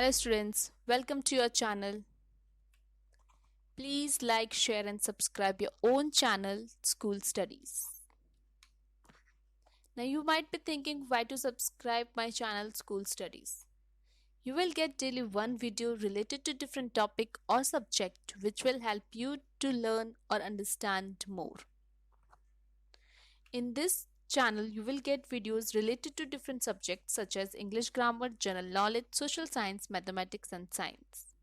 Hello students, welcome to your channel. Please like, share and subscribe your own channel School Studies. Now you might be thinking why to subscribe my channel School Studies. You will get daily one video related to different topic or subject which will help you to learn or understand more. In this channel you will get videos related to different subjects such as English grammar, general knowledge, social science, mathematics and science.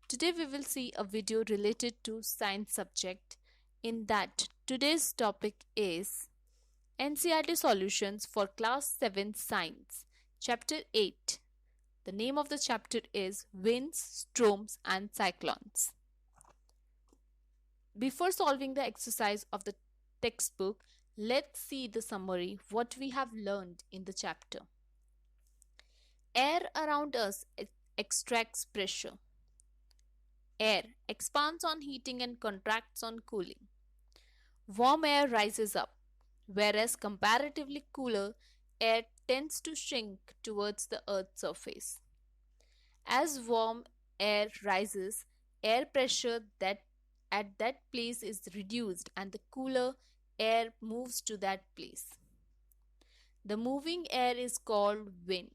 Today we will see a video related to science subject. In that today's topic is NCERT solutions for class 7 science chapter 8. The name of the chapter is winds, storms and cyclones. Before solving the exercise of the textbook, let's see the summary what we have learned in the chapter. Air around us extracts pressure. Air expands on heating and contracts on cooling. Warm air rises up, whereas comparatively cooler air tends to shrink towards the Earth's surface. As warm air rises, air pressure at that place is reduced and the cooler air moves to that place. The moving air is called wind.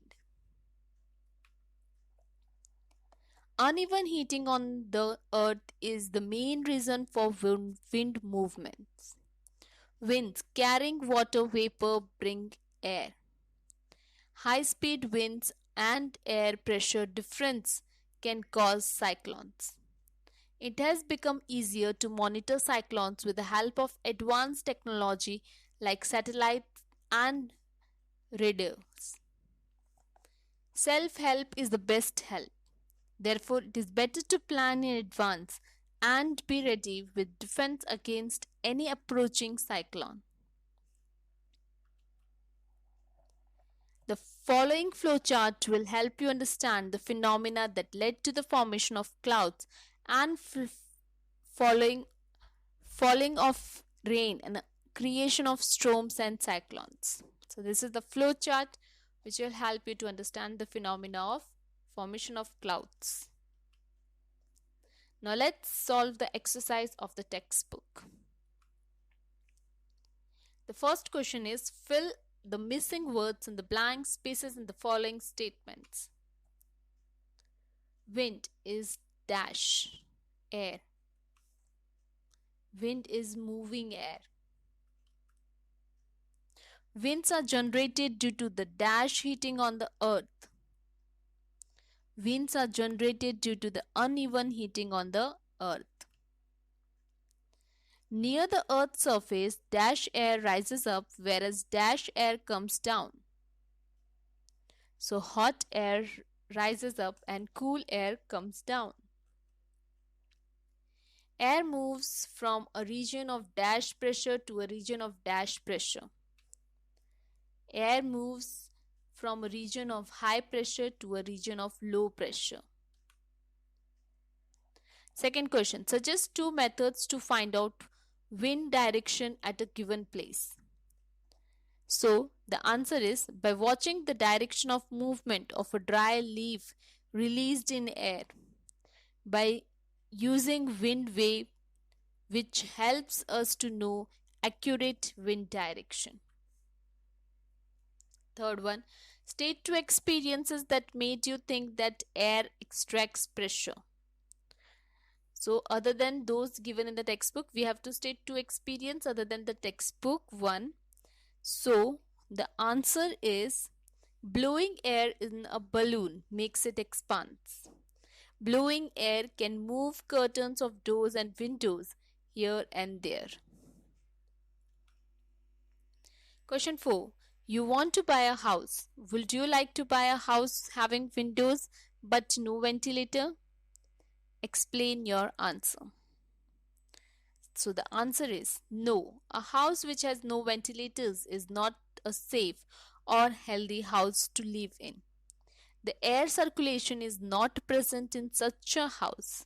Uneven heating on the earth is the main reason for wind movements. Winds carrying water vapor bring air. High-speed winds and air pressure difference can cause cyclones. It has become easier to monitor cyclones with the help of advanced technology like satellites and radars. Self-help is the best help. Therefore, it is better to plan in advance and be ready with defense against any approaching cyclone. The following flowchart will help you understand the phenomena that led to the formation of clouds and falling of rain and creation of storms and cyclones. So this is the flowchart which will help you to understand the phenomena of formation of clouds. Now let's solve the exercise of the textbook. The first question is fill the missing words in the blank spaces in the following statements. Wind is dash air. Wind is moving air. Winds are generated due to the dash heating on the earth. Winds are generated due to the uneven heating on the earth. Near the earth's surface, dash air rises up whereas dash air comes down. So hot air rises up and cool air comes down. Air moves from a region of dash pressure to a region of dash pressure. Air moves from a region of high pressure to a region of low pressure. Second question, suggest two methods to find out wind direction at a given place. So the answer is by watching the direction of movement of a dry leaf released in air, by using wind wave which helps us to know accurate wind direction. Third one, state two experiences that made you think that air extracts pressure. So other than those given in the textbook, we have to state two experiences other than the textbook one. So the answer is blowing air in a balloon makes it expand. Blowing air can move curtains of doors and windows here and there. Question 4. You want to buy a house. Would you like to buy a house having windows but no ventilator? Explain your answer. So the answer is no. A house which has no ventilators is not a safe or healthy house to live in. The air circulation is not present in such a house.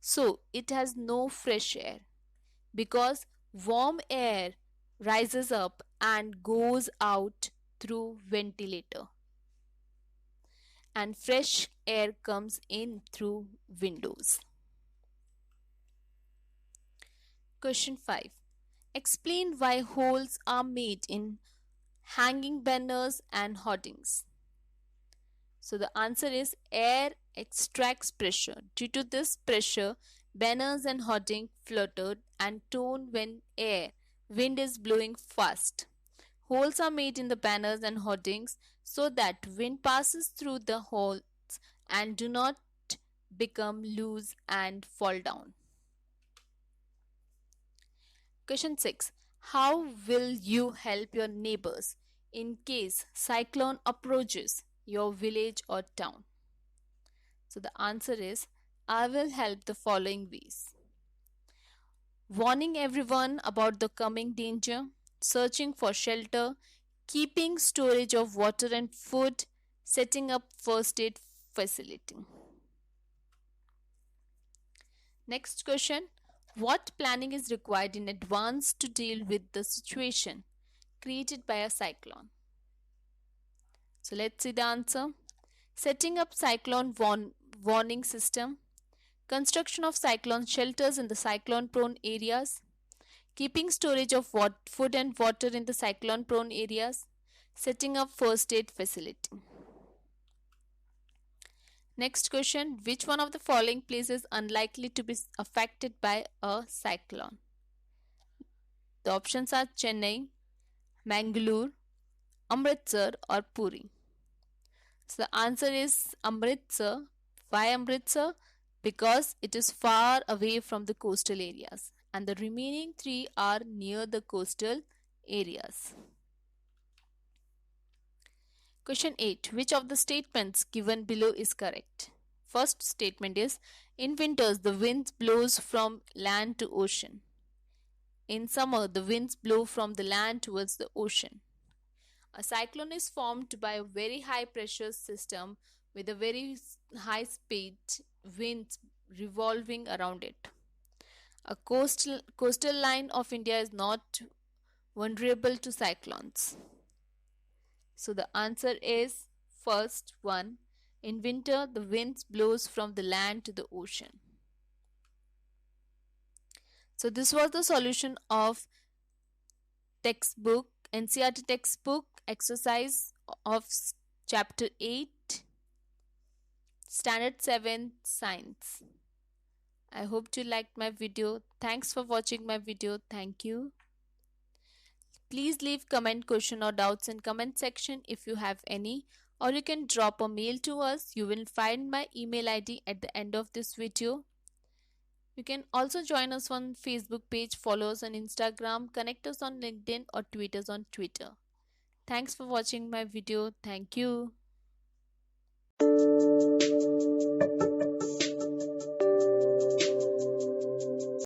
So it has no fresh air because warm air rises up and goes out through ventilator. and fresh air comes in through windows. Question 5. Explain why holes are made in hanging banners and hoardings. So the answer is air extracts pressure. Due to this pressure, banners and hoarding fluttered and torn when wind is blowing fast. Holes are made in the banners and hoardings so that wind passes through the holes and do not become loose and fall down. Question 6. How will you help your neighbors in case cyclone approaches your village or town? So the answer is I will help the following ways. Warning everyone about the coming danger, searching for shelter, keeping storage of water and food, setting up first aid facility. Next question. What planning is required in advance to deal with the situation created by a cyclone? So let's see the answer. Setting up cyclone warning system, construction of cyclone shelters in the cyclone prone areas, keeping storage of food and water in the cyclone prone areas, setting up first aid facility. Next question. Which one of the following places unlikely to be affected by a cyclone? The options are Chennai, Mangalore, Amritsar or Puri. So the answer is Amritsar. Why Amritsar? Because it is far away from the coastal areas and the remaining three are near the coastal areas. Question 8. Which of the statements given below is correct? First statement is, in winters the winds blows from land to ocean. In summer the winds blow from the land towards the ocean. A cyclone is formed by a very high pressure system with a very high speed winds revolving around it. A coastal line of India is not vulnerable to cyclones. So the answer is first one. In winter, the winds blows from the land to the ocean. So this was the solution of textbook, NCERT textbook exercise of chapter 8, standard 7 science. I hope you liked my video. Thanks for watching my video. Thank you. Please leave comment, question or doubts in comment section if you have any, or you can drop a mail to us. You will find my email ID at the end of this video. You can also join us on Facebook page, follow us on Instagram, connect us on LinkedIn or tweet us on Twitter. Thanks for watching my video. Thank you.